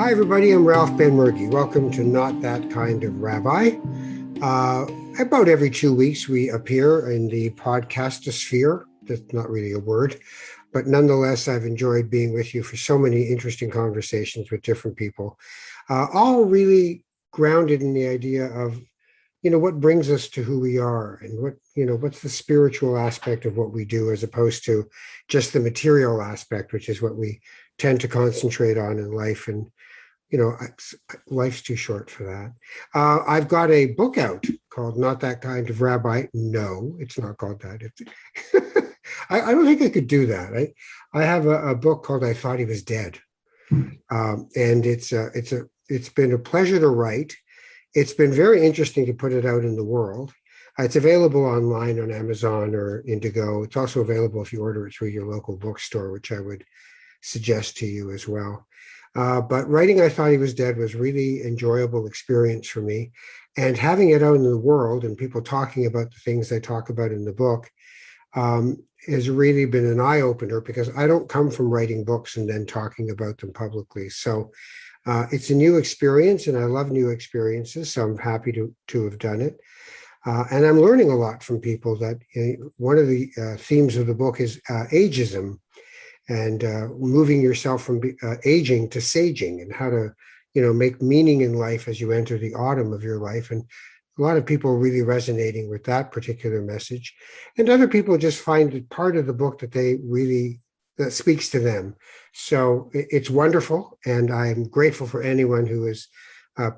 Hi, everybody. I'm Ralph Ben-Murgy. Welcome to Not That Kind of Rabbi. About every 2 weeks, we appear in the podcastosphere. That's not really a word, but nonetheless, I've enjoyed being with you for so many interesting conversations with different people, all really grounded in the idea of, what brings us to who we are and what's the spiritual aspect of what we do as opposed to just the material aspect, which is what we tend to concentrate on in life. And life's too short for that. I've got a book out called Not That Kind of Rabbi. No, it's not called that. I don't think I could do that. I have a book called I Thought He Was Dead. And it's been a pleasure to write. It's been very interesting to put it out in the world. It's available online on Amazon or Indigo. It's also available if you order it through your local bookstore, which I would suggest to you as well. But writing I Thought He Was Dead was really enjoyable experience for me. And having it out in the world and people talking about the things I talk about in the book has really been an eye-opener because I don't come from writing books and then talking about them publicly. So it's a new experience and I love new experiences. So I'm happy to have done it. And I'm learning a lot from people that one of the themes of the book is ageism. And moving yourself from aging to saging and how to, make meaning in life as you enter the autumn of your life. And a lot of people are really resonating with that particular message. And other people just find it part of the book that speaks to them. So it's wonderful. And I'm grateful for anyone who is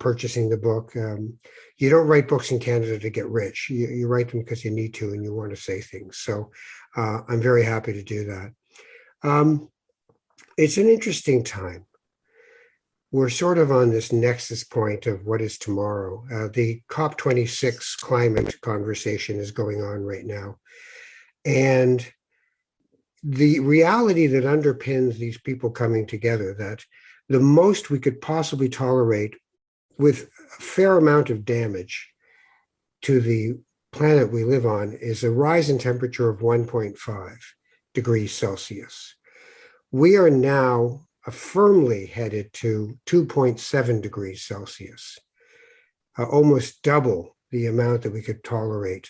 purchasing the book. You don't write books in Canada to get rich. You write them because you need to and you want to say things. So I'm very happy to do that. It's an interesting time. We're sort of on this nexus point of what is tomorrow. The COP26 climate conversation is going on right now. And the reality that underpins these people coming together, that the most we could possibly tolerate with a fair amount of damage to the planet we live on is a rise in temperature of 1.5 degrees Celsius. We are now firmly headed to 2.7 degrees Celsius, almost double the amount that we could tolerate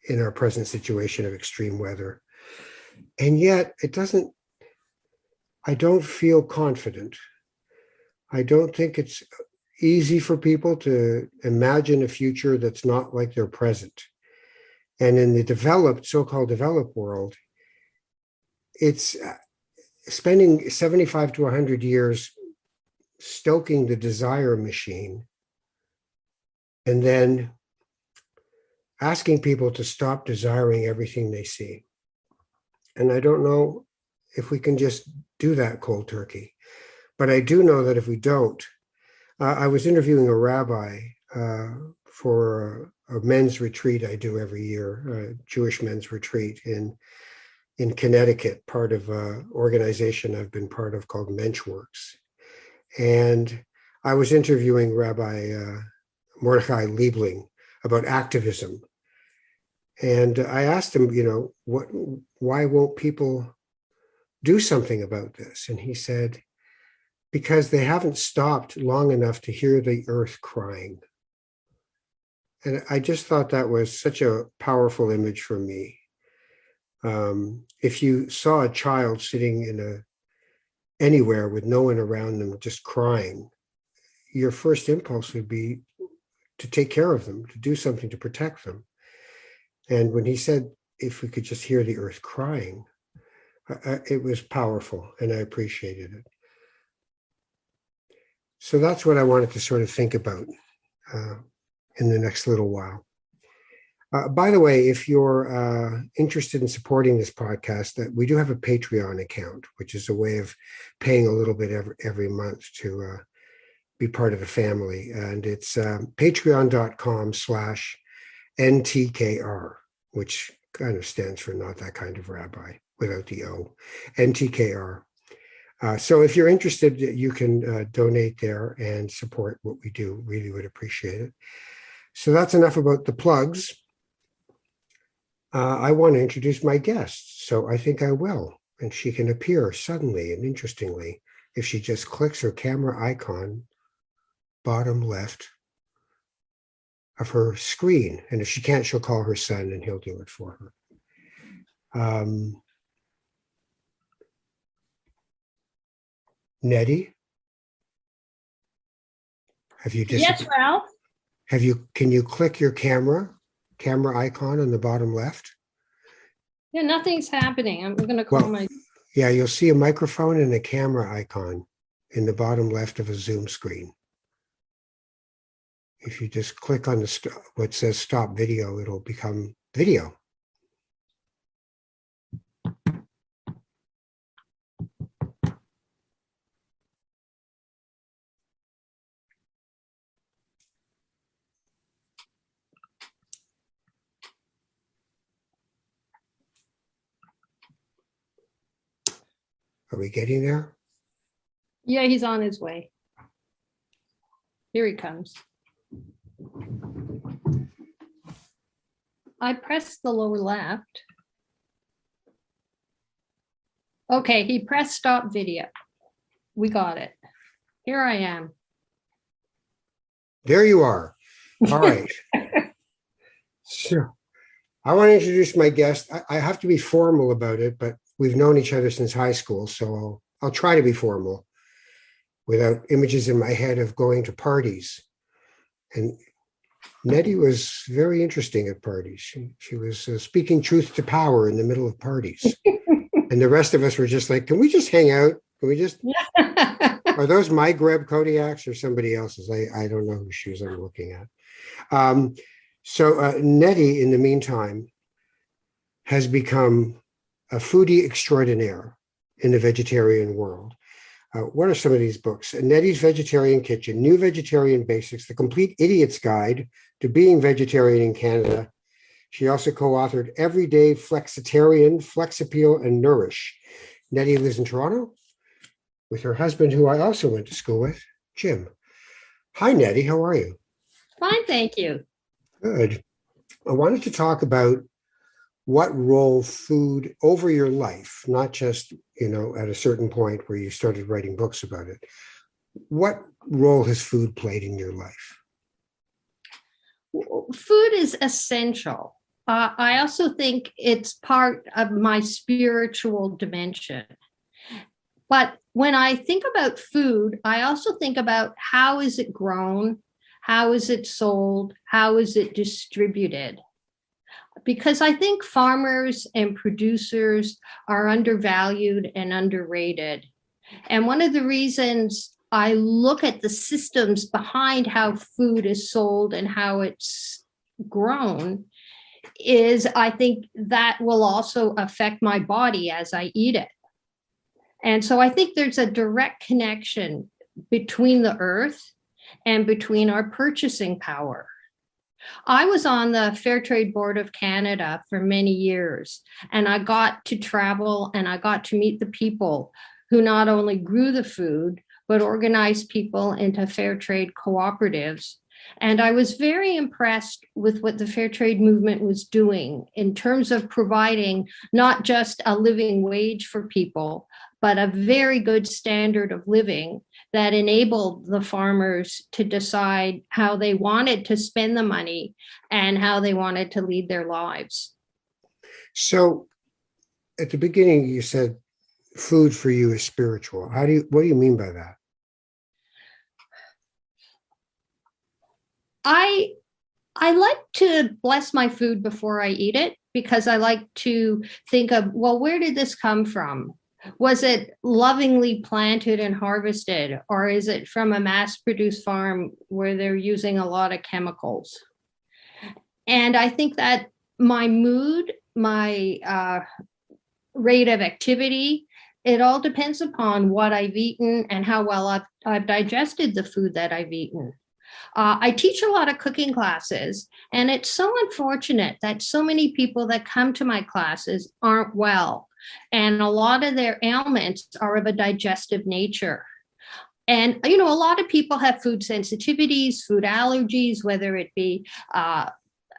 in our present situation of extreme weather. And yet I don't feel confident. I don't think it's easy for people to imagine a future that's not like their present. And in the so-called developed world, it's spending 75 to 100 years stoking the desire machine and then asking people to stop desiring everything they see. And I don't know if we can just do that cold turkey, but I do know that if we don't, I was interviewing a rabbi for a men's retreat I do every year, a Jewish men's retreat in Connecticut, part of an organization I've been part of called Menschworks. And I was interviewing Rabbi Mordechai Liebling about activism. And I asked him, why won't people do something about this? And he said, because they haven't stopped long enough to hear the earth crying. And I just thought that was such a powerful image for me. If you saw a child sitting anywhere with no one around them just crying, your first impulse would be to take care of them, to do something to protect them. And when he said, if we could just hear the earth crying, it was powerful and I appreciated it. So that's what I wanted to sort of think about in the next little while. By the way, if you're interested in supporting this podcast, that we do have a Patreon account, which is a way of paying a little bit every month to be part of the family. And it's patreon.com/NTKR, which kind of stands for Not That Kind of Rabbi without the O, NTKR. So if you're interested, you can donate there and support what we do. Really would appreciate it. So that's enough about the plugs. I want to introduce my guest, so I think I will, and she can appear suddenly and interestingly if she just clicks her camera icon, bottom left of her screen. And if she can't, she'll call her son and he'll do it for her. Nettie, have you Yes, Ralph. can you click your camera icon on the bottom left? Yeah, nothing's happening. I'm going to call my. Yeah, you'll see a microphone and a camera icon in the bottom left of a Zoom screen. If you just click on what says stop video, it'll become video. Are we getting there? Yeah, he's on his way. Here he comes. I pressed the lower left. Okay, he pressed stop video. We got it. Here I am. There you are. All right. So I want to introduce my guest. I have to be formal about it, but we've known each other since high school, so I'll try to be formal without images in my head of going to parties. And Nettie was very interesting at parties. She was speaking truth to power in the middle of parties. And the rest of us were just like, can we just hang out? Can we just, are those my Greb Kodiaks or somebody else's? I don't know whose shoes I'm looking at. So Nettie, in the meantime, has become a foodie extraordinaire in the vegetarian world. What are some of these books? Nettie's Vegetarian Kitchen, New Vegetarian Basics, The Complete Idiot's Guide to Being Vegetarian in Canada. She also co-authored Everyday Flexitarian, Flex Appeal, and Nourish. Nettie lives in Toronto with her husband, who I also went to school with, Jim. Hi, Nettie. How are you? Fine, thank you. Good. I wanted to talk about what role food over your life, not just, at a certain point where you started writing books about it. What role has food played in your life? Food is essential. I also think it's part of my spiritual dimension. But when I think about food, I also think about how is it grown? How is it sold? How is it distributed? Because I think farmers and producers are undervalued and underrated. And one of the reasons I look at the systems behind how food is sold and how it's grown is I think that will also affect my body as I eat it. And so I think there's a direct connection between the earth and between our purchasing power. I was on the Fair Trade Board of Canada for many years, and I got to travel and I got to meet the people who not only grew the food, but organized people into fair trade cooperatives. And I was very impressed with what the fair trade movement was doing in terms of providing not just a living wage for people, but a very good standard of living that enabled the farmers to decide how they wanted to spend the money and how they wanted to lead their lives. So at the beginning, you said food for you is spiritual. What do you mean by that? I like to bless my food before I eat it because I like to think of, well, where did this come from? Was it lovingly planted and harvested, or is it from a mass-produced farm where they're using a lot of chemicals? And I think that my mood, my rate of activity, it all depends upon what I've eaten and how well I've digested the food that I've eaten. I teach a lot of cooking classes, and it's so unfortunate that so many people that come to my classes aren't well. And a lot of their ailments are of a digestive nature. And, a lot of people have food sensitivities, food allergies, whether it be an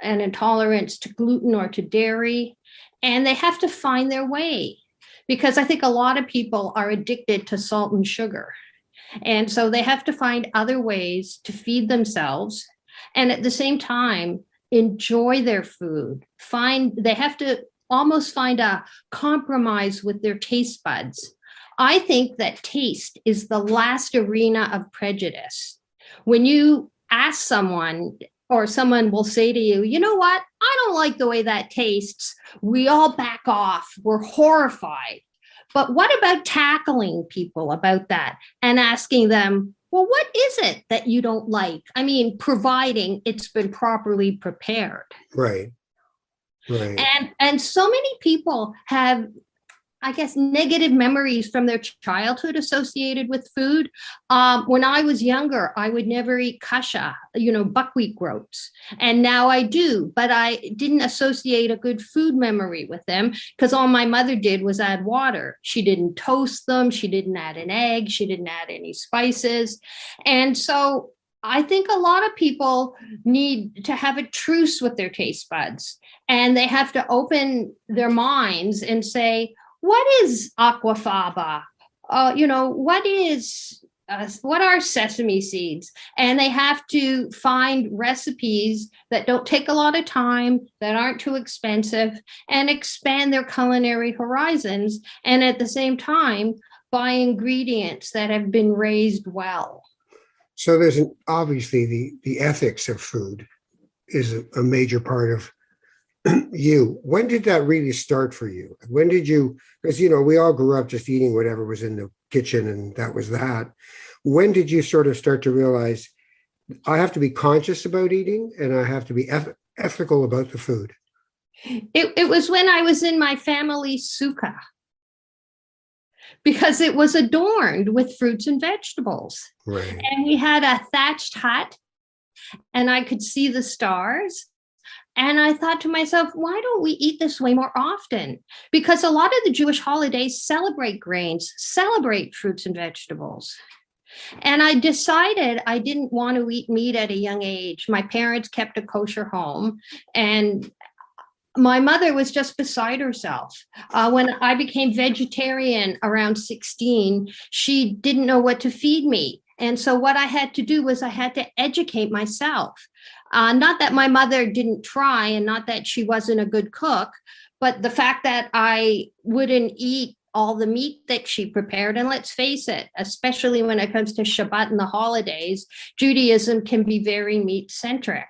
intolerance to gluten or to dairy, and they have to find their way. because I think a lot of people are addicted to salt and sugar. And so they have to find other ways to feed themselves and at the same time enjoy their food. They have to almost find a compromise with their taste buds. I think that taste is the last arena of prejudice. When you ask someone, or someone will say to you, you know what? I don't like the way that tastes. We all back off. We're horrified. But what about tackling people about that and asking them, well, what is it that you don't like? I mean, providing it's been properly prepared. Right. Right. And so many people have, I guess, negative memories from their childhood associated with food. When I was younger, I would never eat kasha, buckwheat groats. And now I do, but I didn't associate a good food memory with them because all my mother did was add water. She didn't toast them. She didn't add an egg. She didn't add any spices. And so I think a lot of people need to have a truce with their taste buds, and they have to open their minds and say, what is aquafaba? What are sesame seeds? And they have to find recipes that don't take a lot of time, that aren't too expensive, and expand their culinary horizons. And at the same time, buy ingredients that have been raised well. So there's obviously the ethics of food is a major part of you. When did that really start for you? When did you, because we all grew up just eating whatever was in the kitchen and that was that. When did you sort of start to realize I have to be conscious about eating and I have to be ethical about the food? It was when I was in my family sukkah, because it was adorned with fruits and vegetables. Right. And we had a thatched hut and I could see the stars. And I thought to myself, why don't we eat this way more often? Because a lot of the Jewish holidays celebrate grains, celebrate fruits and vegetables. And I decided I didn't want to eat meat at a young age. My parents kept a kosher home, and my mother was just beside herself. When I became vegetarian around 16, she didn't know what to feed me. And so what I had to do was I had to educate myself. Not that my mother didn't try and not that she wasn't a good cook, but the fact that I wouldn't eat all the meat that she prepared. And let's face it, especially when it comes to Shabbat and the holidays, Judaism can be very meat-centric.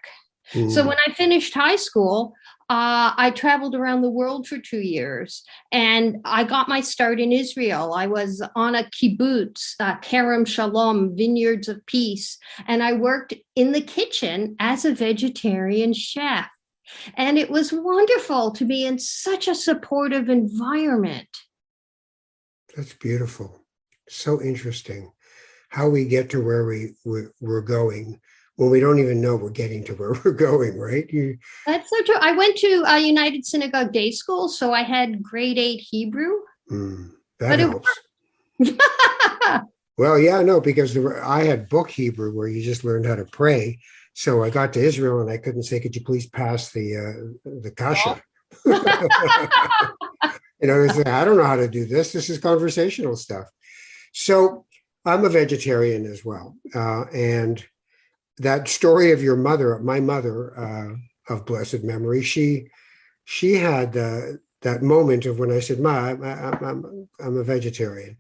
So when I finished high school, I traveled around the world for 2 years, and I got my start in Israel. I was on a kibbutz, Kerem Shalom, Vineyards of Peace, and I worked in the kitchen as a vegetarian chef. And it was wonderful to be in such a supportive environment. That's beautiful. So interesting how we get to where we're going when we don't even know we're getting to where we're going, right? That's so true. I went to a United Synagogue Day School, so I had grade 8 Hebrew. That helps. Well, yeah, no, because I had book Hebrew where you just learned how to pray. So I got to Israel and I couldn't say, could you please pass the kasha? I don't know how to do this. This is conversational stuff. So I'm a vegetarian as well. And that story of your mother, my mother of blessed memory, she had that moment of when I said, Ma, I'm a vegetarian.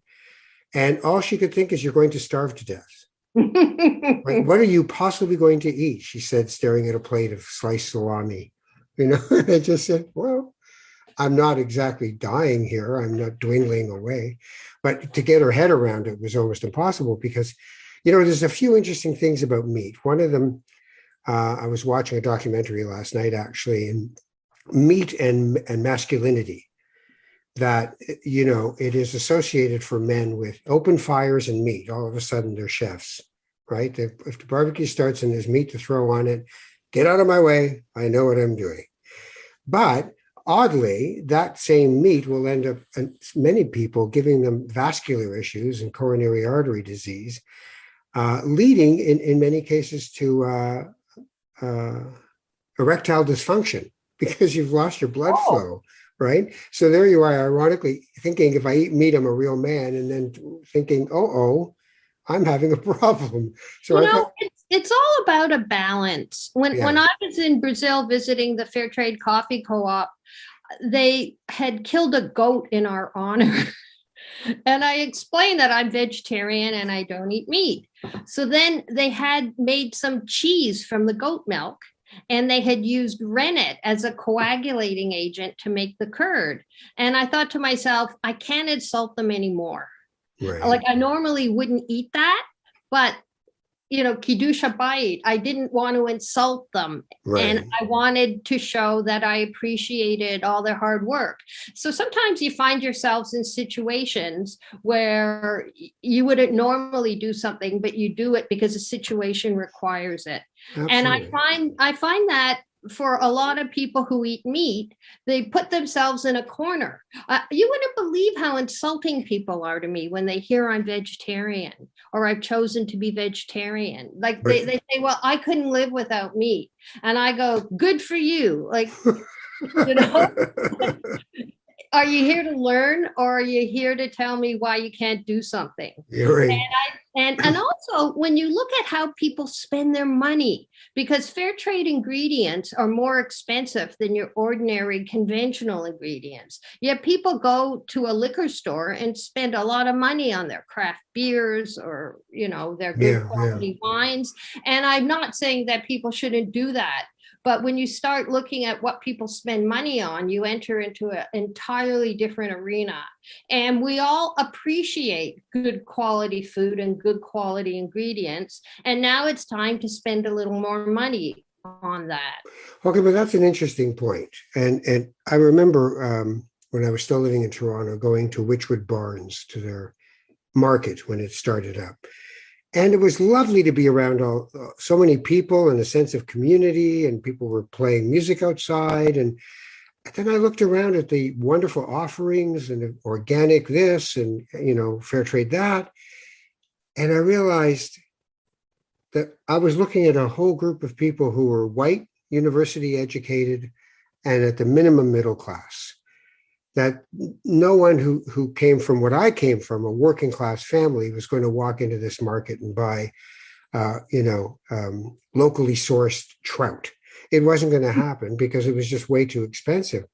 And all she could think is, you're going to starve to death. Right? What are you possibly going to eat? She said, staring at a plate of sliced salami. I just said, well, I'm not exactly dying here. I'm not dwindling away. But to get her head around it was almost impossible because, there's a few interesting things about meat. One of them, I was watching a documentary last night, actually, and meat and masculinity, that, it is associated for men with open fires and meat. All of a sudden, they're chefs, right? If the barbecue starts and there's meat to throw on it, get out of my way. I know what I'm doing. But oddly, that same meat will end up, many people, giving them vascular issues and coronary artery disease, leading in many cases to erectile dysfunction because you've lost your blood flow, right? So there you are, ironically thinking if I eat meat, I'm a real man, and then thinking, oh, I'm having a problem. So I thought, It's all about a balance. When yeah, I was in Brazil visiting the Fair Trade Coffee Co-op, they had killed a goat in our honor. And I explained that I'm vegetarian and I don't eat meat. So then they had made some cheese from the goat milk, and they had used rennet as a coagulating agent to make the curd. And I thought to myself, I can't insult them anymore. right, Like I normally wouldn't eat that, but Kidusha Bait, I didn't want to insult them. And right. I wanted to show that I appreciated all their hard work. So sometimes you find yourselves in situations where you wouldn't normally do something, but you do it because the situation requires it. And Absolutely. I find that for a lot of people who eat meat, they put themselves in a corner. You wouldn't believe how insulting people are to me when they hear I'm vegetarian or I've chosen to be vegetarian. Like But they say, well, I couldn't live without meat. And I go, good for you. Like, you know, are you here to learn or are you here to tell me why you can't do something? you're right. And also when you look at how people spend their money, because fair trade ingredients are more expensive than your ordinary conventional ingredients. Yet people go to a liquor store and spend a lot of money on their craft beers or, their good Yeah, yeah. quality wines. And I'm not saying that people shouldn't do that. But when you start looking at what people spend money on, you enter into an entirely different arena. And we all appreciate good quality food and good quality ingredients. And now it's time to spend a little more money on that. Okay, but that's an interesting point. And I remember when I was still living in Toronto, going to Witchwood Barnes to their market when it started up. And it was lovely to be around so many people and a sense of community, and people were playing music outside. And then I looked around at the wonderful offerings and the organic this and, fair trade that. And I realized that I was looking at a whole group of people who were white, university educated, and at the minimum middle class. That no one who came from what I came from, a working class family, was going to walk into this market and buy, locally sourced trout. It wasn't going to happen because it was just way too expensive.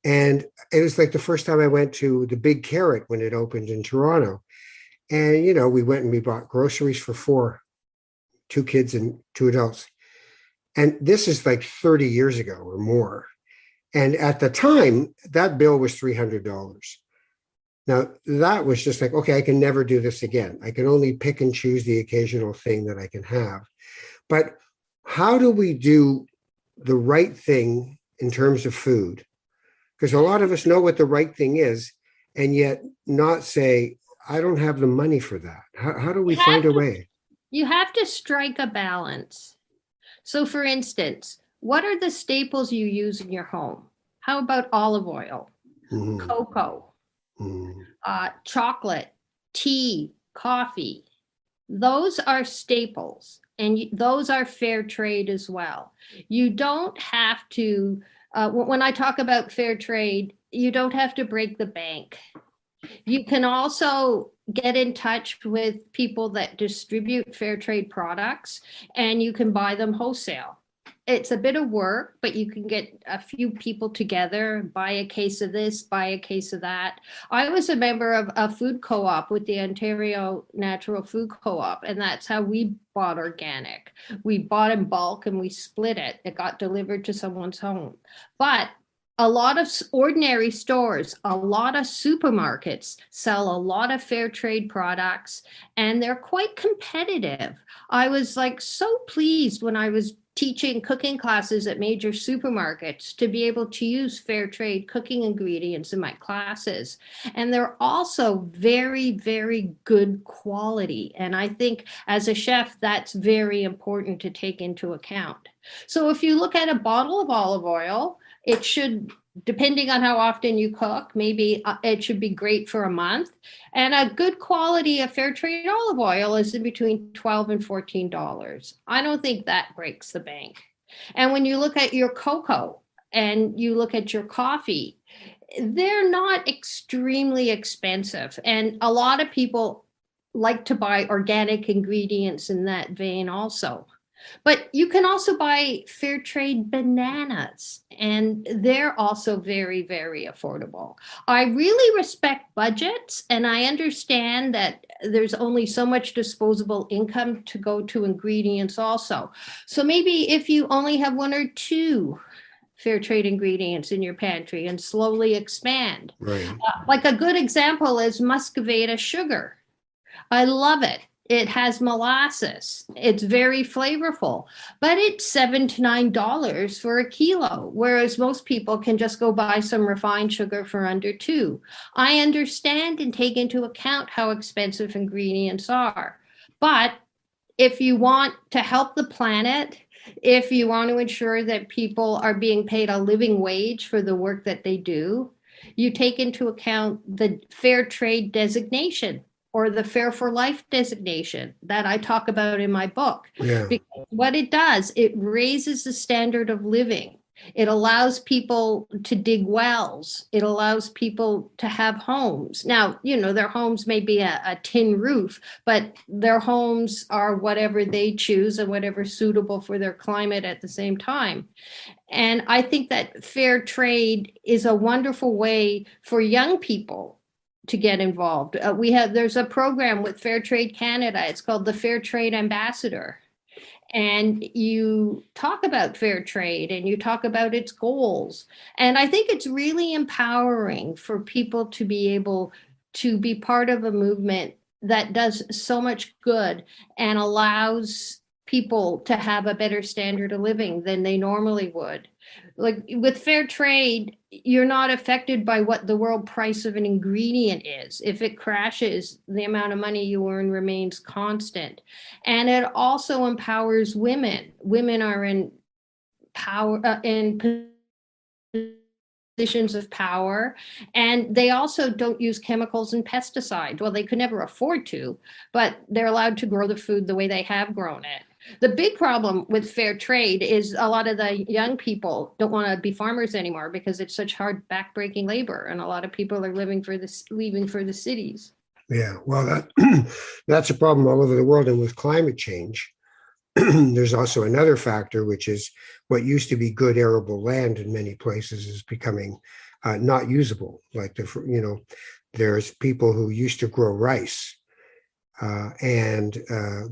And it was like the first time I went to the Big Carrot when it opened in Toronto. And, we went and we bought groceries for 4, 2 kids and 2 adults. And this is like 30 years ago or more. And at the time, that bill was $300. Now, that was just like, okay, I can never do this again. I can only pick and choose the occasional thing that I can have. But how do we do the right thing in terms of food? Because a lot of us know what the right thing is, and yet not say, I don't have the money for that. How do we find a way? You have to strike a balance. So, for instance, what are the staples you use in your home? How about olive oil, cocoa, chocolate, tea, coffee? Those are staples, and those are fair trade as well. You don't have to, when I talk about fair trade, you don't have to break the bank. You can also get in touch with people that distribute fair trade products, and you can buy them wholesale. It's a bit of work, but you can get a few people together, buy a case of this, buy a case of that. I was a member of a food co-op with the Ontario Natural Food Co-op, and that's how we bought organic. We bought in bulk and we split it. It got delivered to someone's home. But a lot of ordinary stores, a lot of supermarkets sell a lot of fair trade products, and they're quite competitive. I was like so pleased when I was teaching cooking classes at major supermarkets to be able to use fair trade cooking ingredients in my classes. And they're also very, very good quality. And I think as a chef, that's very important to take into account. So if you look at a bottle of olive oil, it should, depending on how often you cook, maybe it should be great for a month. And a good quality of fair trade olive oil is in between $12 and $14. I don't think that breaks the bank. And when you look at your cocoa and you look at your coffee, they're not extremely expensive. And a lot of people like to buy organic ingredients in that vein also. But you can also buy fair trade bananas, and they're also very, very affordable. I really respect budgets, and I understand that there's only so much disposable income to go to ingredients also. So maybe if you only have one or two fair trade ingredients in your pantry and slowly expand. Right. Like a good example is muscovada sugar. I love it. It has molasses. It's very flavorful, but it's $7 to $9 for a kilo, whereas most people can just go buy some refined sugar for under two. I understand and take into account how expensive ingredients are, but if you want to help the planet, if you want to ensure that people are being paid a living wage for the work that they do, you take into account the fair trade designation or the Fair for Life designation that I talk about in my book. Yeah. Because what it does, it raises the standard of living. It allows people to dig wells. It allows people to have homes. Now, their homes may be a tin roof, but their homes are whatever they choose and whatever's suitable for their climate at the same time. And I think that fair trade is a wonderful way for young people to get involved. There's a program with Fair Trade Canada. It's called the Fair Trade Ambassador. And you talk about fair trade and you talk about its goals. And I think it's really empowering for people to be able to be part of a movement that does so much good and allows people to have a better standard of living than they normally would. Like with fair trade, you're not affected by what the world price of an ingredient is. If it crashes, the amount of money you earn remains constant. And it also empowers women. Women are in power, in positions of power, and they also don't use chemicals and pesticides. Well, they could never afford to, but they're allowed to grow the food the way they have grown it. The big problem with fair trade is a lot of the young people don't want to be farmers anymore because it's such hard backbreaking labor, and a lot of people are leaving for the cities. Yeah. Well, that's a problem all over the world. And with climate change, there's also another factor, which is what used to be good arable land in many places is becoming not usable. Like there's people who used to grow rice and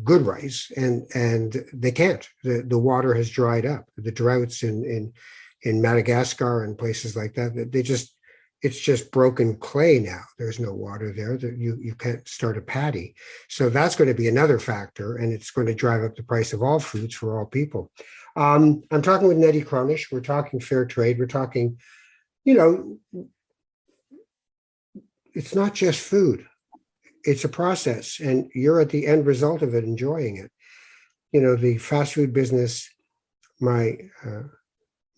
good rice, and they can't. The water has dried up. The droughts in Madagascar and places like that, it's just broken clay now. There's no water there. You can't start a paddy. So that's going to be another factor, and it's going to drive up the price of all foods for all people. I'm talking with Nettie Cronish. We're talking fair trade. We're talking, it's not just food. It's a process, and you're at the end result of it, enjoying it. The fast food business, my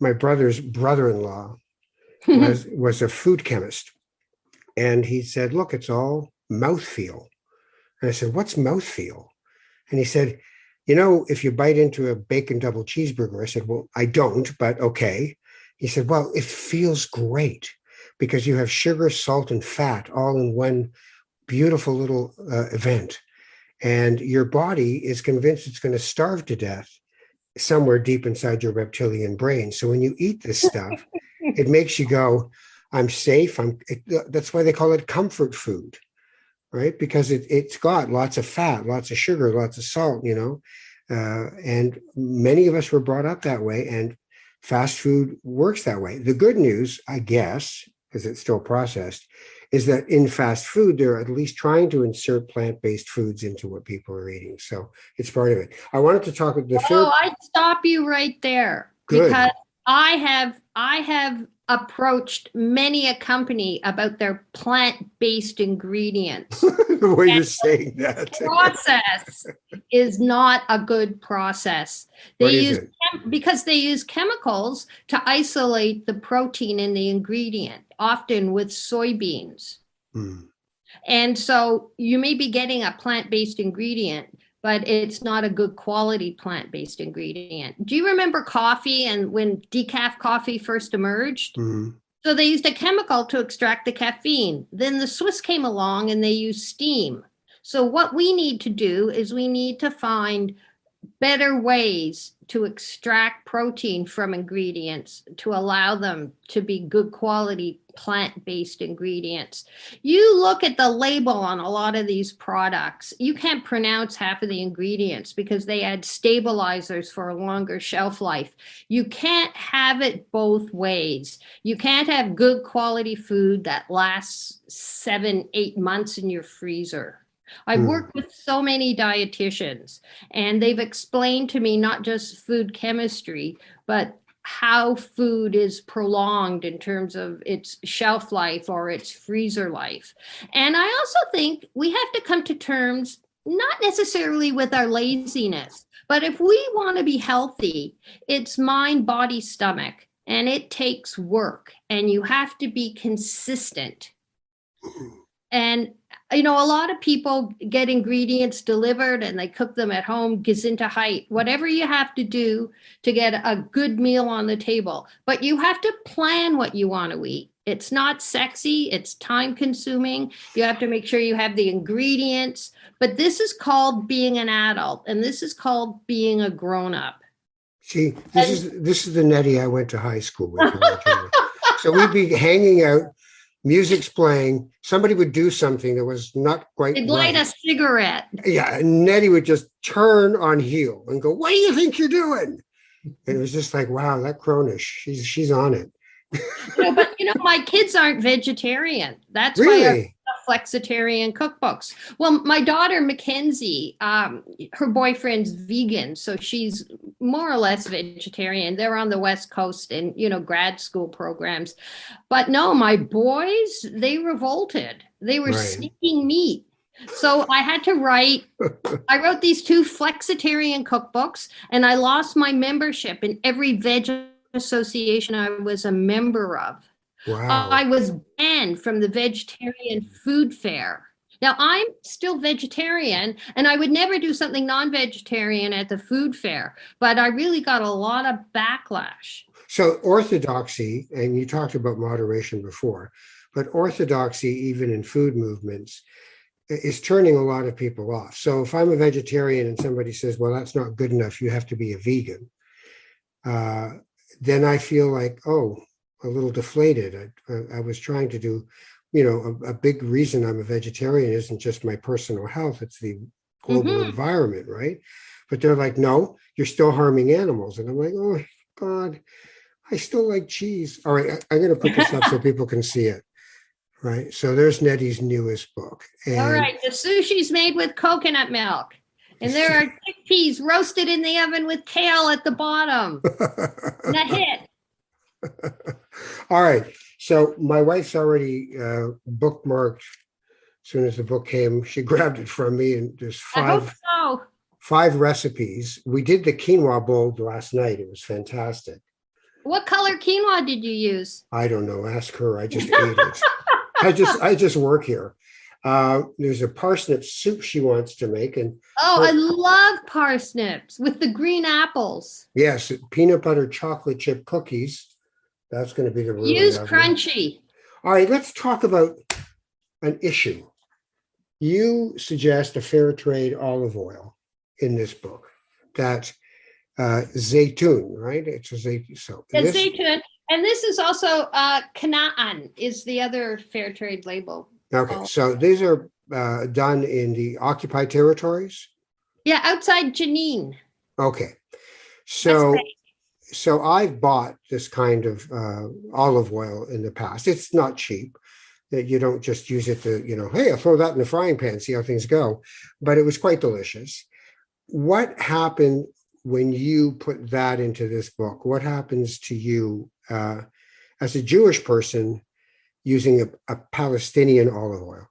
brother's brother-in-law was a food chemist. And he said, look, it's all mouthfeel. And I said, what's mouthfeel? And he said, if you bite into a bacon double cheeseburger. I said, well, I don't, but okay. He said, well, it feels great because you have sugar, salt, and fat all in one beautiful little event. And your body is convinced it's going to starve to death somewhere deep inside your reptilian brain. So when you eat this stuff, it makes you go, I'm safe. That's why they call it comfort food, right? Because it's got lots of fat, lots of sugar, lots of salt, and many of us were brought up that way, and fast food works that way. The good news, I guess, because it's still processed, is that in fast food, they're at least trying to insert plant-based foods into what people are eating. So it's part of it. I wanted to talk about the fair. I'd stop you right there. Good. Because I have approached many a company about their plant-based ingredients. The way you're saying that. Process is not a good process. Because they use chemicals to isolate the protein in the ingredient, often with soybeans. And so you may be getting a plant-based ingredient, but it's not a good quality plant-based ingredient. Do you remember coffee and when decaf coffee first emerged? So they used a chemical to extract the caffeine. Then the Swiss came along and they used steam. So what we need to do is we need to find better ways to extract protein from ingredients to allow them to be good quality plant-based ingredients. You look at the label on a lot of these products, you can't pronounce half of the ingredients because they add stabilizers for a longer shelf life. You can't have it both ways. You can't have good quality food that lasts 7, 8 months in your freezer. I've worked with so many dietitians, and they've explained to me not just food chemistry, but how food is prolonged in terms of its shelf life or its freezer life. And I also think we have to come to terms, not necessarily with our laziness, but if we want to be healthy, it's mind, body, stomach, and it takes work, and you have to be consistent. And a lot of people get ingredients delivered and they cook them at home, Gesundheit, whatever you have to do to get a good meal on the table. But you have to plan what you want to eat. It's not sexy, it's time consuming. You have to make sure you have the ingredients. But this is called being an adult, and this is called being a grown up. See, this is the Nettie I went to high school with. So we'd be hanging out, music's playing, somebody would do something that was not quite They'd right. light a cigarette. Yeah, and Nettie would just turn on heel and go, "What do you think you're doing?" And it was just like, wow, that Cronish, she's on it. But my kids aren't vegetarian. That's Really? why I have flexitarian cookbooks. Well, my daughter Mackenzie, her boyfriend's vegan, so she's more or less vegetarian. They're on the West Coast in grad school programs. But no, my boys, they revolted. They were sneaking meat. So I had to I wrote these 2 flexitarian cookbooks, and I lost my membership in every veg association I was a member of. Wow. I was banned from the vegetarian food fair. Now I'm still vegetarian, and I would never do something non-vegetarian at the food fair, but I really got a lot of backlash. So orthodoxy, and you talked about moderation before, but orthodoxy, even in food movements, is turning a lot of people off. So if I'm a vegetarian and somebody says, well, that's not good enough, you have to be a vegan, then I feel like, a little deflated. I was trying to do, a big reason I'm a vegetarian isn't just my personal health, it's the global environment, right? But they're like, no, you're still harming animals. And I'm like, oh, God, I still like cheese. All right, I'm going to put this up so people can see it. Right. So there's Nettie's newest book. And all right. The sushi's made with coconut milk. And there are chickpeas roasted in the oven with kale at the bottom. And a hit. All right. So my wife's already bookmarked. As soon as the book came, she grabbed it from me, and there's I hope so. 5 recipes. We did the quinoa bowl last night. It was fantastic. What color quinoa did you use? I don't know. Ask her. I just ate it. I just work here. There's a parsnip soup she wants to make, and I love parsnips with the green apples. Yes, peanut butter chocolate chip cookies. That's going to be the really use lovely. Crunchy. All right, let's talk about an issue. You suggest a fair trade olive oil in this book. That's zaytun, right? It's a zaytun. So zaytun. And this is also Canaan is the other fair trade label. Okay, so these are done in the occupied territories? Yeah, outside Jenin. Okay, so I've bought this kind of olive oil in the past. It's not cheap. That you don't just use it to, hey, I'll throw that in the frying pan, see how things go. But it was quite delicious. What happened when you put that into this book? What happens to you as a Jewish person using a Palestinian olive oil?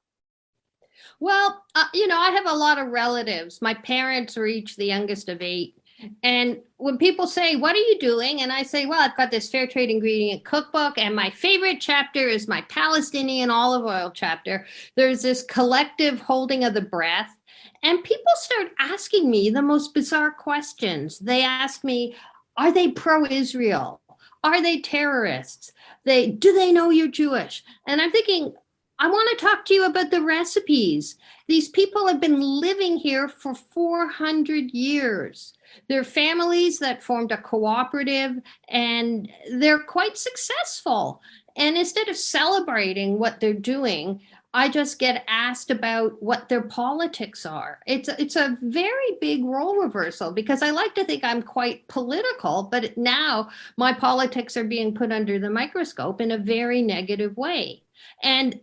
Well, I have a lot of relatives. My parents were each the youngest of 8. And when people say, what are you doing? And I say, well, I've got this fair trade ingredient cookbook, and my favorite chapter is my Palestinian olive oil chapter. There's this collective holding of the breath. And people start asking me the most bizarre questions. They ask me, are they pro-Israel? Are they terrorists? Do they know you're Jewish? And I'm thinking, I want to talk to you about the recipes. These people have been living here for 400 years. They're families that formed a cooperative, and they're quite successful. And instead of celebrating what they're doing, I just get asked about what their politics are. It's a very big role reversal, because I like to think I'm quite political, but now my politics are being put under the microscope in a very negative way. And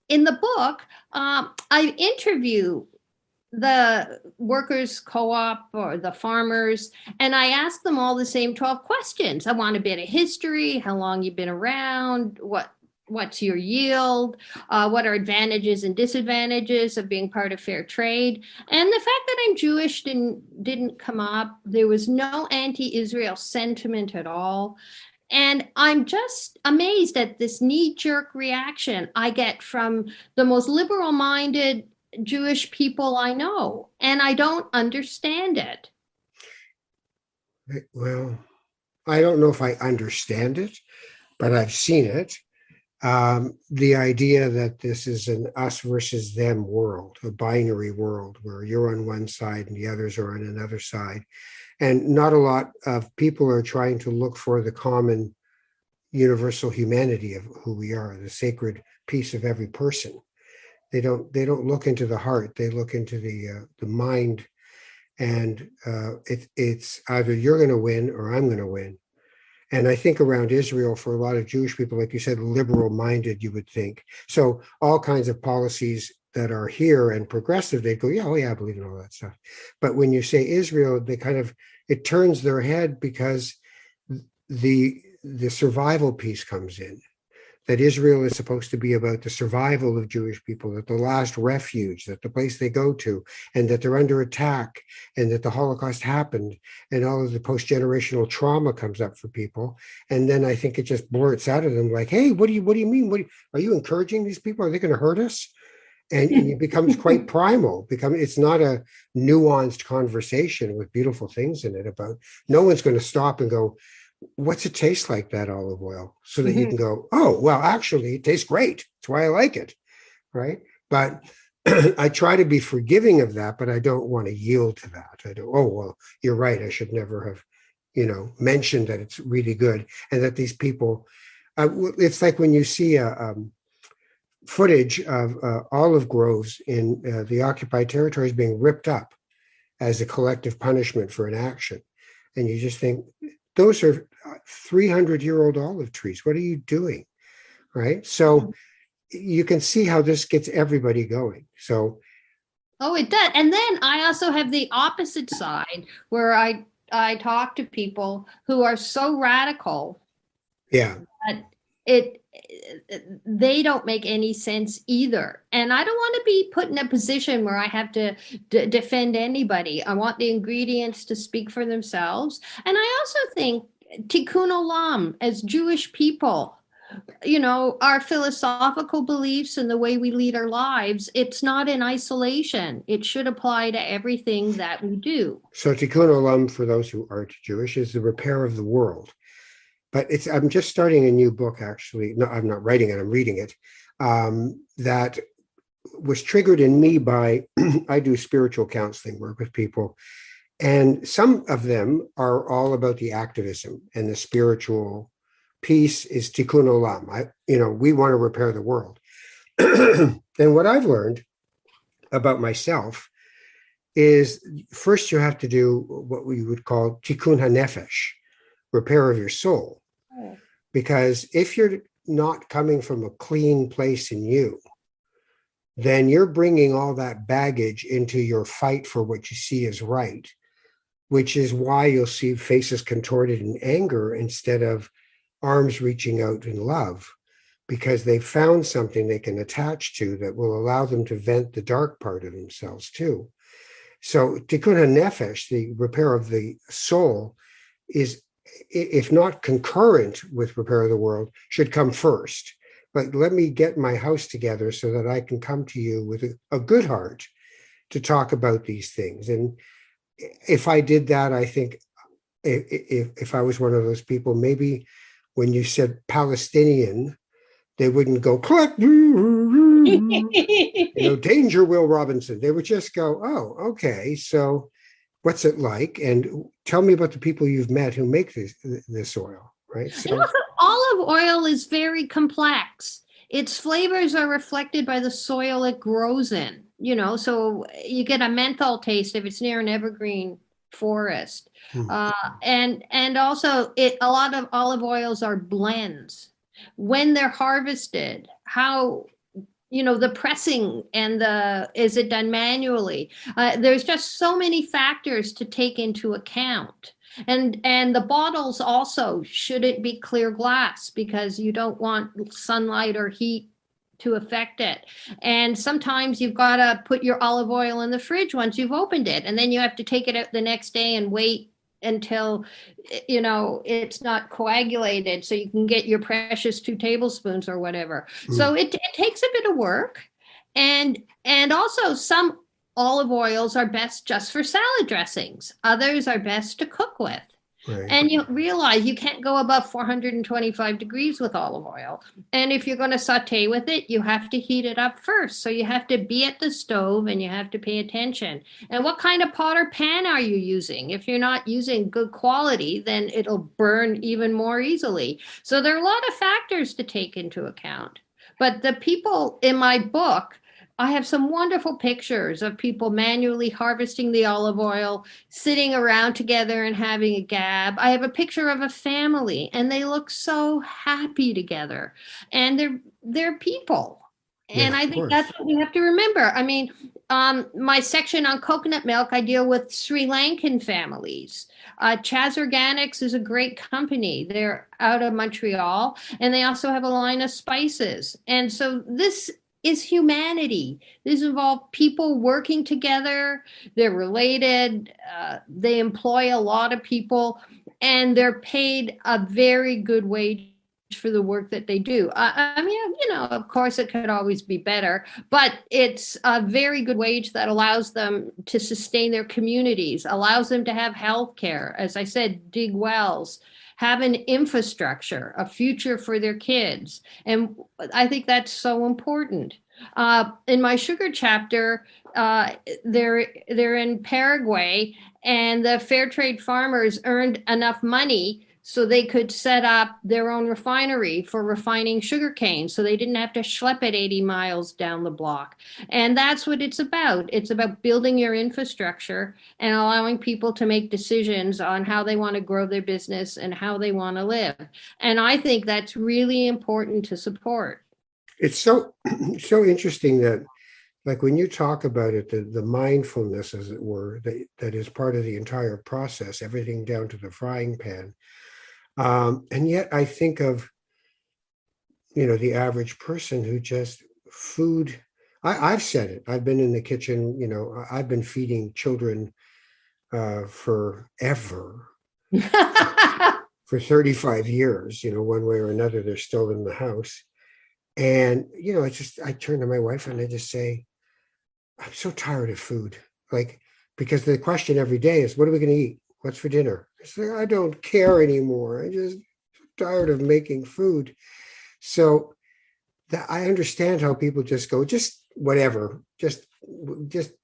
in the book, I interview the workers co-op or the farmers, and I ask them all the same 12 questions. I want a bit of history, how long you've been around, what's your yield, what are advantages and disadvantages of being part of fair trade. And the fact that I'm Jewish didn't come up. There was no anti-Israel sentiment at all. And I'm just amazed at this knee-jerk reaction I get from the most liberal-minded Jewish people I know, and I don't understand it. Well, I don't know if I understand it, but I've seen it. The idea that this is an us versus them world, a binary world where you're on one side and the others are on another side. And not a lot of people are trying to look for the common universal humanity of who we are, the sacred piece of every person. They don't look into the heart. They look into the mind, and it's either you're going to win or I'm going to win. And I think around Israel, for a lot of Jewish people, like you said, liberal-minded, you would think. So all kinds of policies that are here and progressive, they go, yeah, oh yeah, I believe in all that stuff. But when you say Israel, it turns their head, because the survival piece comes in. That Israel is supposed to be about the survival of Jewish people, that the last refuge, that the place they go to, and that they're under attack, and that the Holocaust happened, and all of the post-generational trauma comes up for people. And then I think it just blurts out of them like, hey, what do you mean? Are you encouraging these people? Are they going to hurt us? And it becomes quite primal. It's not a nuanced conversation with beautiful things in it about, no one's going to stop and go, what's it taste like, that olive oil? So that you can go, oh, well, actually, it tastes great. That's why I like it, right? But I try to be forgiving of that, but I don't want to yield to that. I don't, oh, well, you're right. I should never have, mentioned that it's really good. And that these people, it's like when you see a footage of olive groves in the occupied territories being ripped up as a collective punishment for an action. And you just think, those are 300-year-old olive trees. What are you doing? Right? So you can see how this gets everybody going. So, oh, it does. And then I also have the opposite side, where I talk to people who are so radical. Yeah. That they don't make any sense either. And I don't want to be put in a position where I have to defend anybody. I want the ingredients to speak for themselves. And I also think tikkun olam, as Jewish people, our philosophical beliefs and the way we lead our lives, it's not in isolation. It should apply to everything that we do. So tikkun olam, for those who aren't Jewish, is the repair of the world. But I'm just starting a new book, actually. No, I'm not writing it, I'm reading it. That was triggered in me by, I do spiritual counseling work with people. And some of them are all about the activism, and the spiritual piece is tikkun olam. We want to repair the world. And what I've learned about myself is, first you have to do what we would call tikkun hanefesh, repair of your soul. Because if you're not coming from a clean place in you, then you're bringing all that baggage into your fight for what you see as right, which is why you'll see faces contorted in anger instead of arms reaching out in love, because they've found something they can attach to that will allow them to vent the dark part of themselves too. So tikkun hanefesh, the repair of the soul, is, if not concurrent with repair of the world, should come first. Like, let me get my house together so that I can come to you with a good heart to talk about these things. And if I did that, I think if I was one of those people, maybe when you said Palestinian, they wouldn't go click, danger, Will Robinson. They would just go, oh, okay. So what's it like? And tell me about the people you've met who make this oil, right? And So also, olive oil is very complex. Its flavors are reflected by the soil it grows in, so you get a menthol taste if it's near an evergreen forest. hmm, And also a lot of olive oils are blends. When they're harvested, how the pressing and is it done manually? There's just so many factors to take into account. And the bottles also shouldn't be clear glass because you don't want sunlight or heat to affect it. And sometimes you've got to put your olive oil in the fridge once you've opened it, and then you have to take it out the next day and wait until it's not coagulated so you can get your precious 2 tablespoons or whatever. So it takes a bit of work. And also some olive oils are best just for salad dressings. Others are best to cook with. right. And you realize you can't go above 425 degrees with olive oil. And if you're going to saute with it, you have to heat it up first. So you have to be at the stove and you have to pay attention. And what kind of pot or pan are you using? If you're not using good quality, then it'll burn even more easily. So there are a lot of factors to take into account. But the people in my book, I have some wonderful pictures of people manually harvesting the olive oil, sitting around together and having a gab. I have a picture of a family and they look so happy together, and they're people. And Yeah, I of think course. that's what we have to remember. I mean, my section on coconut milk, I deal with Sri Lankan families. Chaz Organics is a great company. They're out of Montreal, and they also have a line of spices. And so this is humanity. These involve people working together. They're related. They employ a lot of people, and they're paid a very good wage for the work that they do. I mean, of course, it could always be better, but it's a very good wage that allows them to sustain their communities, allows them to have health care, as I said, dig wells, have an infrastructure, a future for their kids. And I think that's so important. In my sugar chapter, they're in Paraguay, and the fair trade farmers earned enough money so they could set up their own refinery for refining sugarcane, so they didn't have to schlep it 80 miles down the block. And that's what it's about. It's about building your infrastructure and allowing people to make decisions on how they want to grow their business and how they want to live. And I think that's really important to support. It's so interesting that, like, when you talk about it, the mindfulness, as it were, that is part of the entire process, everything down to the frying pan. And yet I think of, the average person who just food. I've said it. I've been in the kitchen, I've been feeding children forever, for 35 years, one way or another, they're still in the house. And, I turn to my wife and I just say, I'm so tired of food. Like, because the question every day is, what are we going to eat? What's for dinner? I say, I don't care anymore. I just tired of making food. So I understand how people just go, just whatever, just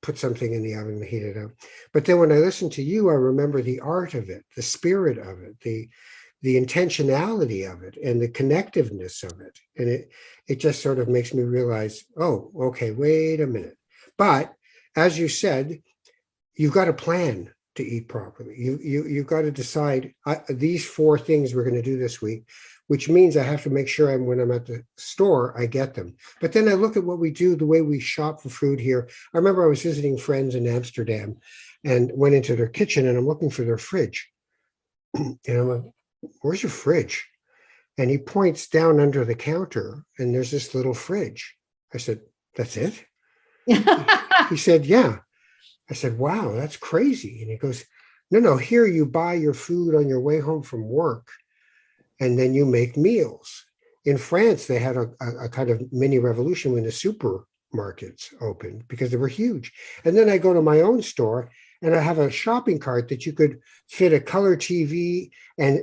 put something in the oven and heat it up. But then when I listen to you, I remember the art of it, the spirit of it, the intentionality of it, and the connectiveness of it. And it just sort of makes me realize, oh, okay, wait a minute. But as you said, you've got a plan to eat properly. You've got to decide these 4 things we're going to do this week, which means I have to make sure when I'm at the store, I get them. But then I look at what we do, the way we shop for food here. I remember I was visiting friends in Amsterdam and went into their kitchen and I'm looking for their fridge. And I'm like, where's your fridge? And he points down under the counter and there's this little fridge. I said, that's it? He said, yeah. I said, wow, that's crazy. And he goes, no, here you buy your food on your way home from work and then you make meals. In France, they had a kind of mini revolution when the supermarkets opened because they were huge. And then I go to my own store and I have a shopping cart that you could fit a color TV and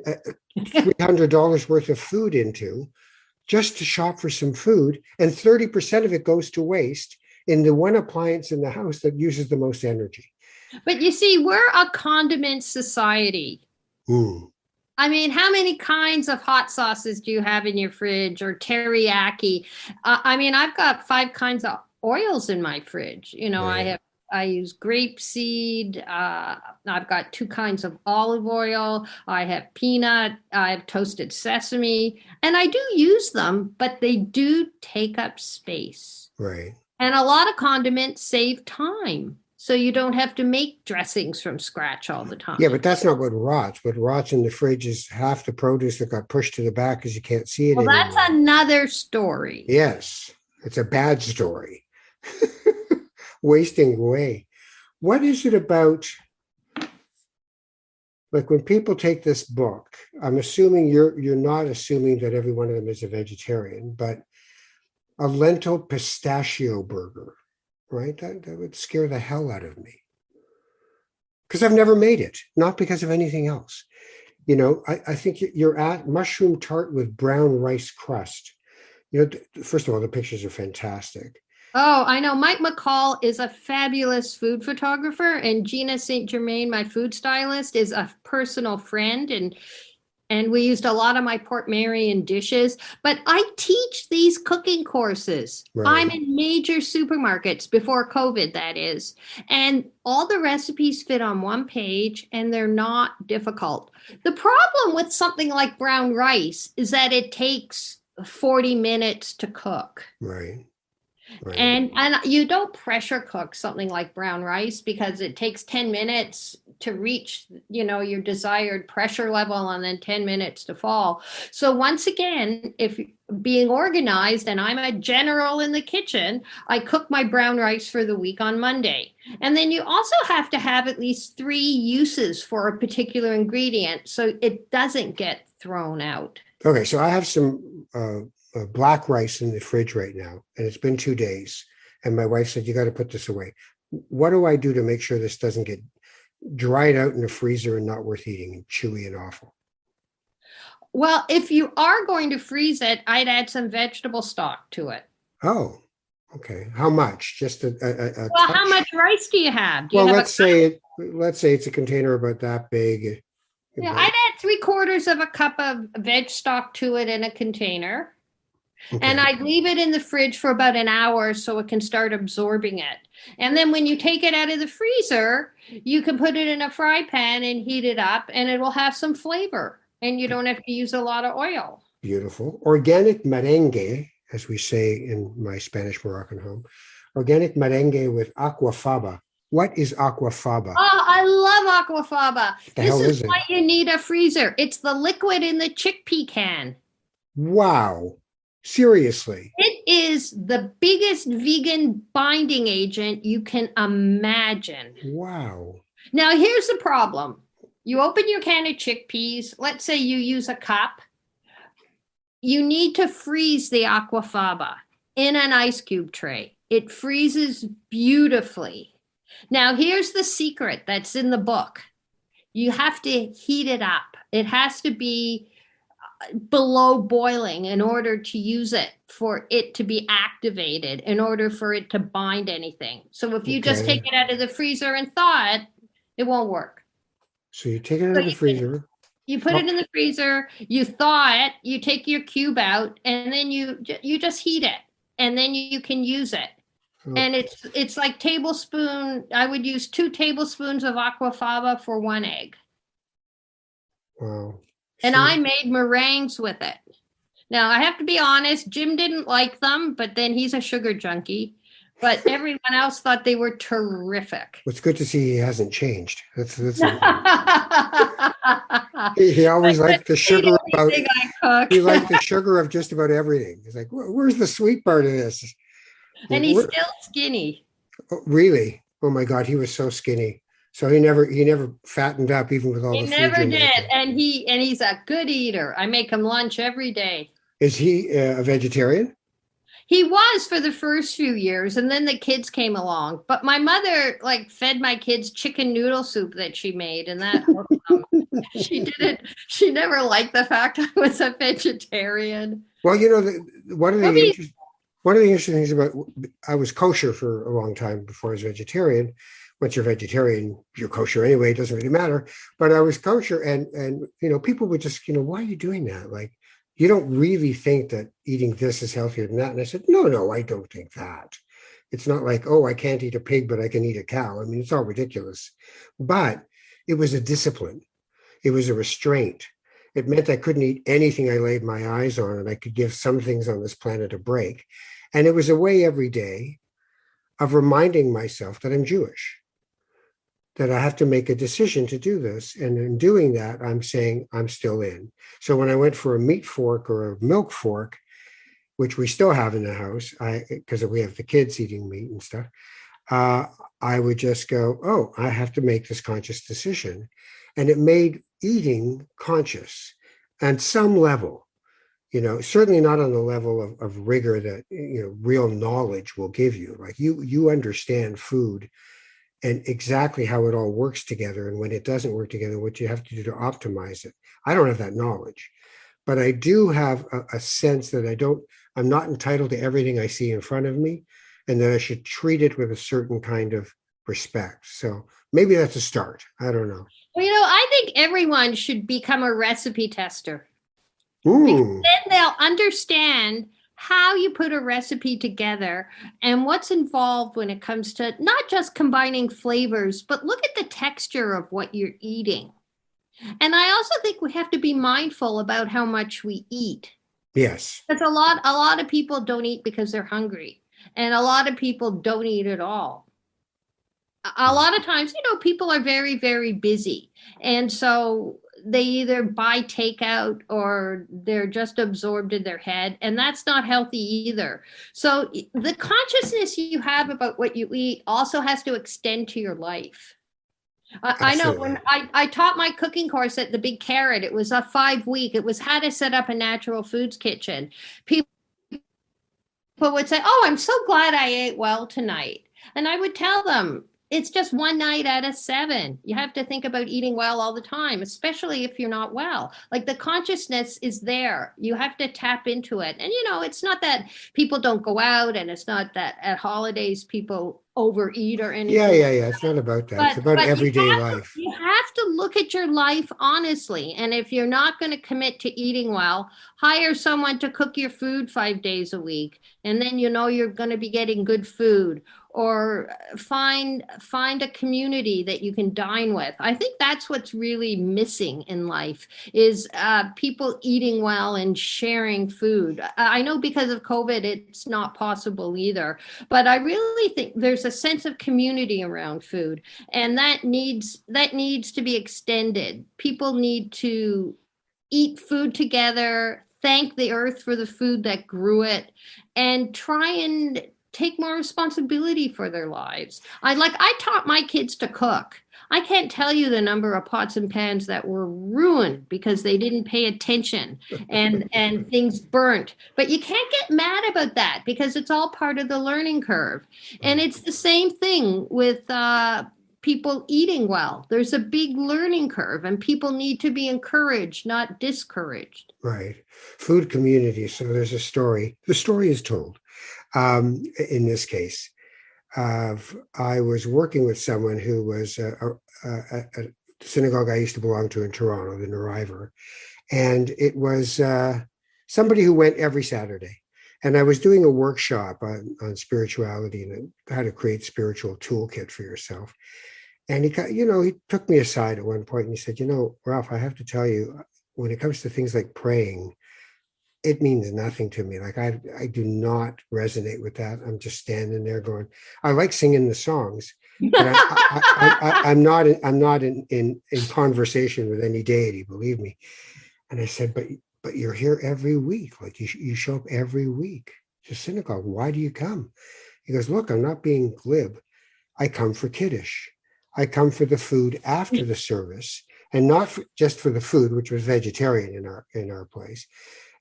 $300 worth of food into just to shop for some food. And 30% of it goes to waste in the one appliance in the house that uses the most energy. But you see, we're a condiment society. Mm. I mean, how many kinds of hot sauces do you have in your fridge, or teriyaki? I mean, I've got 5 kinds of oils in my fridge. Right. I use grapeseed. I've got 2 kinds of olive oil. I have peanut. I have toasted sesame, and I do use them, but they do take up space. Right. And a lot of condiments save time. So you don't have to make dressings from scratch all the time. Yeah, but that's not what rots. What rots in the fridge is half the produce that got pushed to the back because you can't see it Well, anymore. that's another story. Yes, it's a bad story. Wasting away. What is it about, like when people take this book, I'm assuming you're not assuming that every one of them is a vegetarian, but a lentil pistachio burger, right? That would scare the hell out of me. Because I've never made it, not because of anything else. I think you're at mushroom tart with brown rice crust. First of all, the pictures are fantastic. Oh, I know. Mike McCall is a fabulous food photographer, and Gina St. Germain, my food stylist, is a personal friend, and we used a lot of my Port Marion dishes. But I teach these cooking courses. Right. I'm in major supermarkets before COVID, that is. And all the recipes fit on one page, and they're not difficult. The problem with something like brown rice is that it takes 40 minutes to cook. Right. Right. And you don't pressure cook something like brown rice because it takes 10 minutes to reach, your desired pressure level, and then 10 minutes to fall. So once again, if being organized, and I'm a general in the kitchen, I cook my brown rice for the week on Monday. And then you also have to have at least 3 uses for a particular ingredient so it doesn't get thrown out. Okay, so I have some black rice in the fridge right now, and it's been 2 days. And my wife said, you got to put this away. What do I do to make sure this doesn't get dried out in the freezer and not worth eating and chewy and awful? Well, if you are going to freeze it, I'd add some vegetable stock to it. Oh, okay. How much? Just a Well, touch? how much rice do you have? Do you Well, have let's say it's a container about that big. Yeah, I'd add 3/4 of a cup of veg stock to it in a container. Okay. And I'd leave it in the fridge for about an hour so it can start absorbing it. And then when you take it out of the freezer, you can put it in a fry pan and heat it up, and it will have some flavor. And you don't have to use a lot of oil. Beautiful. Organic merengue, as we say in my Spanish Moroccan home. Organic merengue with aquafaba. What is aquafaba? Oh, I love aquafaba. The hell This is is it? why you need a freezer. It's the liquid in the chickpea can. Wow. Seriously. It is the biggest vegan binding agent you can imagine. Wow. Now, here's the problem. You open your can of chickpeas. Let's say you use a cup. You need to freeze the aquafaba in an ice cube tray. It freezes beautifully. Now, here's the secret that's in the book. You have to heat it up. It has to be below boiling in order to use it, for it to be activated, in order for it to bind anything. So if you just take it out of the freezer and thaw it, it won't work. So you take it out of the freezer. You put it in the freezer, you thaw it, you take your cube out, and then you just heat it, and then you can use it. Oh. And it's like I would use 2 tablespoons of aquafaba for 1 egg. Wow. And I made meringues with it. Now, I have to be honest, Jim didn't like them, but then he's a sugar junkie. But everyone else thought they were terrific. It's good to see he hasn't changed. That's he always liked the sugar he liked the sugar of just about everything. He's like, where's the sweet part of this? And he's still skinny. Oh, really? Oh my God, he was so skinny. So he never fattened up, even with all the food. He never did, and he's a good eater. I make him lunch every day. Is he a vegetarian? He was for the first few years, and then the kids came along. But my mother like fed my kids chicken noodle soup that she made, and that hooked them. She didn't. She never liked the fact I was a vegetarian. Well, one of Or the one of the interesting things about I was kosher for a long time before I was vegetarian. Once you're vegetarian, you're kosher anyway. It doesn't really matter. But I was kosher, and people would just why are you doing that? Like, you don't really think that eating this is healthier than that. And I said, no, I don't think that. It's not like, oh, I can't eat a pig, but I can eat a cow. I mean, it's all ridiculous. But it was a discipline. It was a restraint. It meant I couldn't eat anything I laid my eyes on, and I could give some things on this planet a break. And it was a way every day of reminding myself that I'm Jewish, that I have to make a decision to do this. And in doing that, I'm saying I'm still in. So when I went for a meat fork or a milk fork, which we still have in the house, because we have the kids eating meat and stuff, I would just go, oh, I have to make this conscious decision. And it made eating conscious on some level, certainly not on the level of rigor that, real knowledge will give you. Like you understand food and exactly how it all works together. And when it doesn't work together, what you have to do to optimize it. I don't have that knowledge, but I do have a sense that I'm not entitled to everything I see in front of me, and that I should treat it with a certain kind of respect. So maybe that's a start. I don't know. Well, I think everyone should become a recipe tester, because Mm, then they'll understand how you put a recipe together and what's involved when it comes to not just combining flavors, but look at the texture of what you're eating. And I also think we have to be mindful about how much we eat. yes. Because a lot of people don't eat because they're hungry. And a lot of people don't eat at all. A lot of times, people are very, very busy. And so they either buy takeout or they're just absorbed in their head. And that's not healthy either. So the consciousness you have about what you eat also has to extend to your life. I know Absolutely. when I taught my cooking course at the Big Carrot, it was a 5 week. It was how to set up a natural foods kitchen. People would say, "Oh, I'm so glad I ate well tonight." And I would tell them, it's just one night out of 7. You have to think about eating well all the time, especially if you're not well. Like the consciousness is there. You have to tap into it. And, it's not that people don't go out, and it's not that at holidays people overeat or anything. Yeah. It's not about that. It's But about but everyday life. you have to look at your life honestly. And if you're not going to commit to eating well, hire someone to cook your food 5 days a week, and then you're going to be getting good food. Or find a community that you can dine with. I think that's what's really missing in life is people eating well and sharing food. I know because of COVID, it's not possible either. But I really think there's a sense of community around food, and that needs to be extended. People need to eat food together, thank the earth for the food that grew it, and try and take more responsibility for their lives. I taught my kids to cook. I can't tell you the number of pots and pans that were ruined because they didn't pay attention and things burnt. But you can't get mad about that because it's all part of the learning curve. And it's the same thing with people eating well. There's a big learning curve, and people need to be encouraged, not discouraged. Right. Food community. So there's a story. The story is told. In this case, I was working with someone who was a synagogue I used to belong to in Toronto, the Nariver, and it was somebody who went every Saturday. And I was doing a workshop on spirituality and how to create spiritual toolkit for yourself. And he took me aside at one point and he said, Ralph, I have to tell you, when it comes to things like praying, it means nothing to me. Like I do not resonate with that. I'm just standing there going, I like singing the songs, but I'm not in conversation with any deity, believe me. And I said, but you're here every week. Like you show up every week to synagogue. Why do you come? He goes, look, I'm not being glib. I come for Kiddush. I come for the food after the service, and not just for the food, which was vegetarian in our place.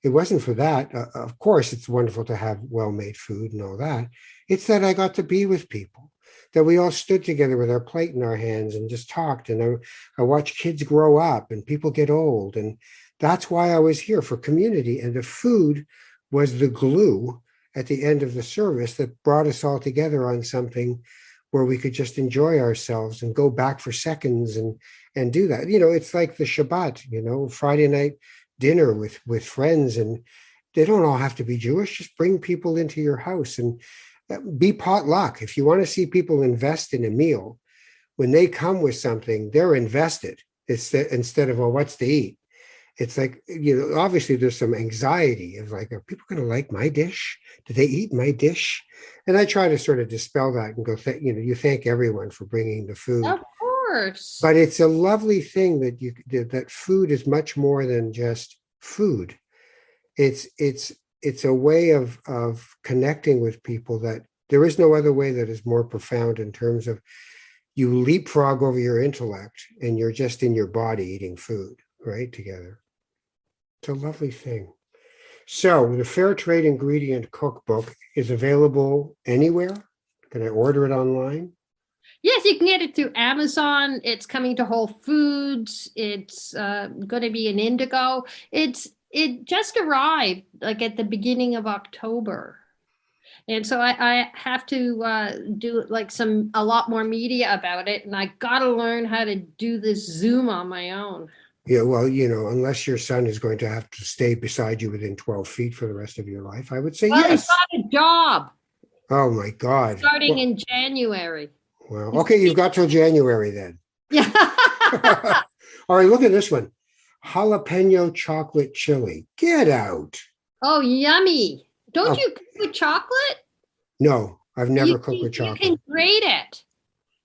it wasn't for that. Of course, it's wonderful to have well-made food and all that. It's that I got to be with people, that we all stood together with our plate in our hands and just talked. And I watched kids grow up and people get old. And that's why I was here, for community. And the food was the glue at the end of the service that brought us all together on something where we could just enjoy ourselves and go back for seconds and do that. It's like the Shabbat, Friday night dinner with friends, and they don't all have to be Jewish. Just bring people into your house and be potluck. If you want to see people invest in a meal, when they come with something, they're invested. It's instead of, well, what's to eat? It's like, obviously there's some anxiety of like, are people going to like my dish? Do they eat my dish? And I try to sort of dispel that and go, you thank everyone for bringing the food. Of course. But it's a lovely thing that food is much more than just food. It's a way of connecting with people that there is no other way that is more profound, in terms of you leapfrog over your intellect and you're just in your body eating food, right, together. It's a lovely thing. So the Fair Trade Ingredient Cookbook is available anywhere. Can I order it online? Yes, you can get it through Amazon. It's coming to Whole Foods. It's going to be in Indigo. It just arrived like at the beginning of October. And so I have to do like a lot more media about it. And I got to learn how to do this Zoom on my own. Yeah, well, unless your son is going to have to stay beside you within 12 feet for the rest of your life, I would say well, yes. He's got a job. Oh, my God. Starting in January. Well, okay, you've got till January then. Yeah. All right, look at this one. Jalapeno Chocolate Chili. Get out. Oh, yummy. Don't you cook with chocolate? No, I've never cooked with chocolate. You can grate it.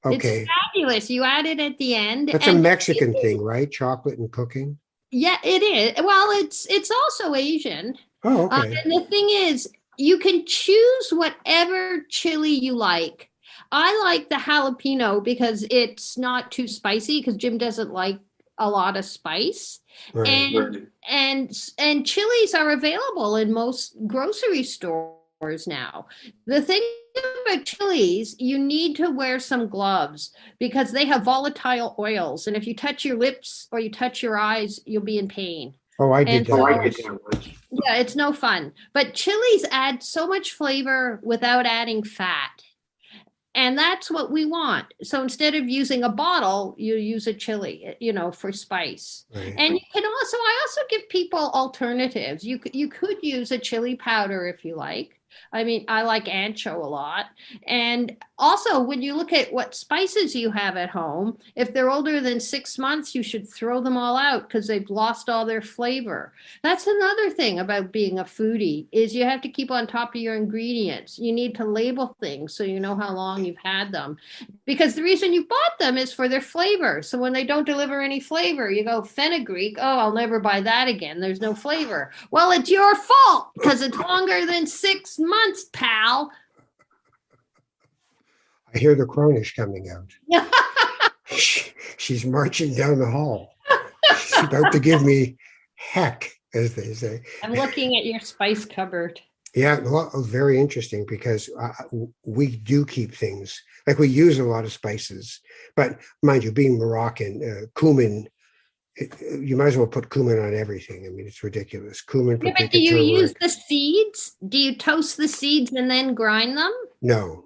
Okay. It's fabulous. You add it at the end. That's a Mexican thing, right? Chocolate and cooking? Yeah, it is. Well, it's also Asian. Oh, okay. And the thing is, you can choose whatever chili you like. I like the jalapeno because it's not too spicy, because Jim doesn't like a lot of spice. Right. And chilies are available in most grocery stores now. The thing about chilies, you need to wear some gloves because they have volatile oils. And if you touch your lips or you touch your eyes, you'll be in pain. Oh, I did that. Yeah, it's no fun. But chilies add so much flavor without adding fat. And that's what we want. So instead of using a bottle, you use a chili, for spice. Right. And I also give people alternatives. You could use a chili powder if you like. I mean, I like ancho a lot. And also, when you look at what spices you have at home, if they're older than 6 months, you should throw them all out because they've lost all their flavor. That's another thing about being a foodie, is you have to keep on top of your ingredients. You need to label things so you know how long you've had them. Because the reason you bought them is for their flavor. So when they don't deliver any flavor, you go, fenugreek, oh, I'll never buy that again. There's no flavor. Well, it's your fault because it's longer than 6 months, pal. I hear the Cronish coming out. She's marching down the hall. She's about to give me heck, as they say. I'm looking at your spice cupboard. Yeah, well, very interesting, because we do keep things, like we use a lot of spices. But mind you, being Moroccan, cumin, you might as well put cumin on everything. I mean, it's ridiculous. Cumin. Yeah, but do you use the seeds? Do you toast the seeds and then grind them? No.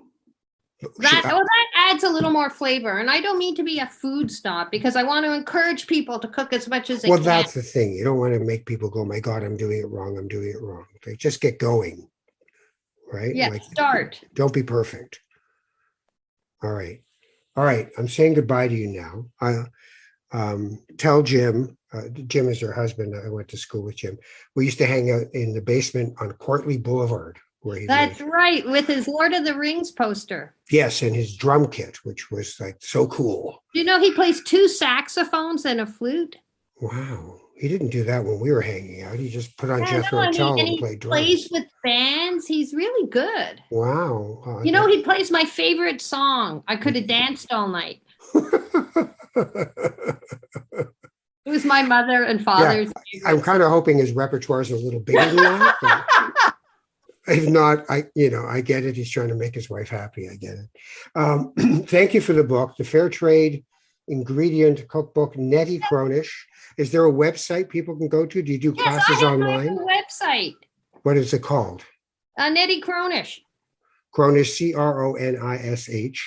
That adds a little more flavor. And I don't mean to be a food snob, because I want to encourage people to cook as much as they can. Well, that's the thing. You don't want to make people go, my God, I'm doing it wrong. I'm doing it wrong. Like, just get going. Right? Yeah, start. Don't be perfect. All right. I'm saying goodbye to you now. Tell Jim, Jim is her husband. I went to school with Jim. We used to hang out in the basement on Courtleigh Boulevard, where he That's lived. right, with his Lord of the Rings poster. Yes, and his drum kit, which was like so cool. Do you know he plays 2 saxophones and a flute? Wow. He didn't do that when we were hanging out. He just put on Jethro Tull and played drums. He plays with bands. He's really good. Wow. He plays my favorite song. I could have danced all night. It was my mother and Yeah, father's. I'm kind of hoping his repertoire is a little bigger than that. But if not, I get it. He's trying to make his wife happy. I get it. Thank you for the book, The Fair Trade Ingredient Cookbook, Nettie Cronish. Is there a website people can go to? Do you do Yes, classes I have my online? own website. What is it called? Nettie Cronish. Cronish, Cronish,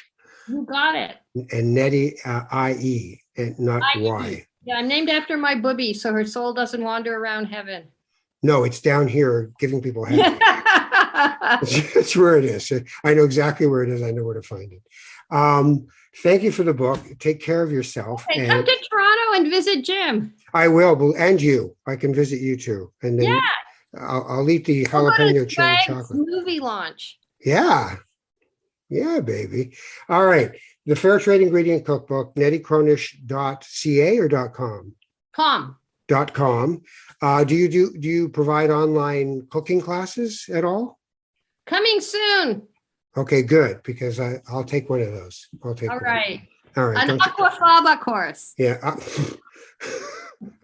You got it. and Nettie, IE, and not Y. Yeah, I'm named after my booby, so her soul doesn't wander around heaven. No, it's down here giving people heaven. That's where it is. I know exactly where it is. I know where to find it. Thank you for the book. Take care of yourself. Okay, And come to Toronto and visit Jim. I will, and you. I can visit you too. And then I'll eat the We'll go to jalapeno chili Greg's chocolate. movie launch. Yeah. Yeah, baby. All right. The Fair Trade Ingredient Cookbook, nettiecronish.ca or .com? Com. .com. Do you provide online cooking classes at all? Coming soon. Okay, good, because I'll take one of those. I'll take All one. right. All right. An aquafaba course. Yeah. I'm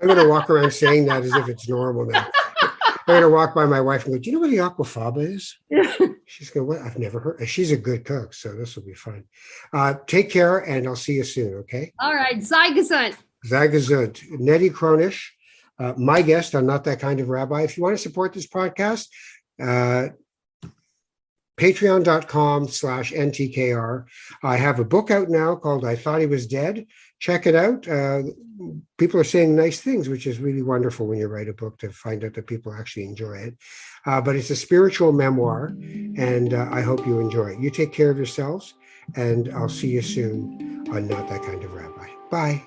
going to walk around saying that as if it's normal now. I'm going to walk by my wife and go, do you know what the aquafaba is? She's going, what? I've never heard. She's a good cook, so this will be fun. Take care, and I'll see you soon, okay? All right. Zygazant. Zagazut. Nettie Cronish, my guest on Not That Kind of Rabbi. If you want to support this podcast, patreon.com/NTKR. I have a book out now called I Thought He Was Dead. Check it out. People are saying nice things, which is really wonderful when you write a book to find out that people actually enjoy it. But it's a spiritual memoir, and I hope you enjoy it. You take care of yourselves, and I'll see you soon on Not That Kind of Rabbi. Bye.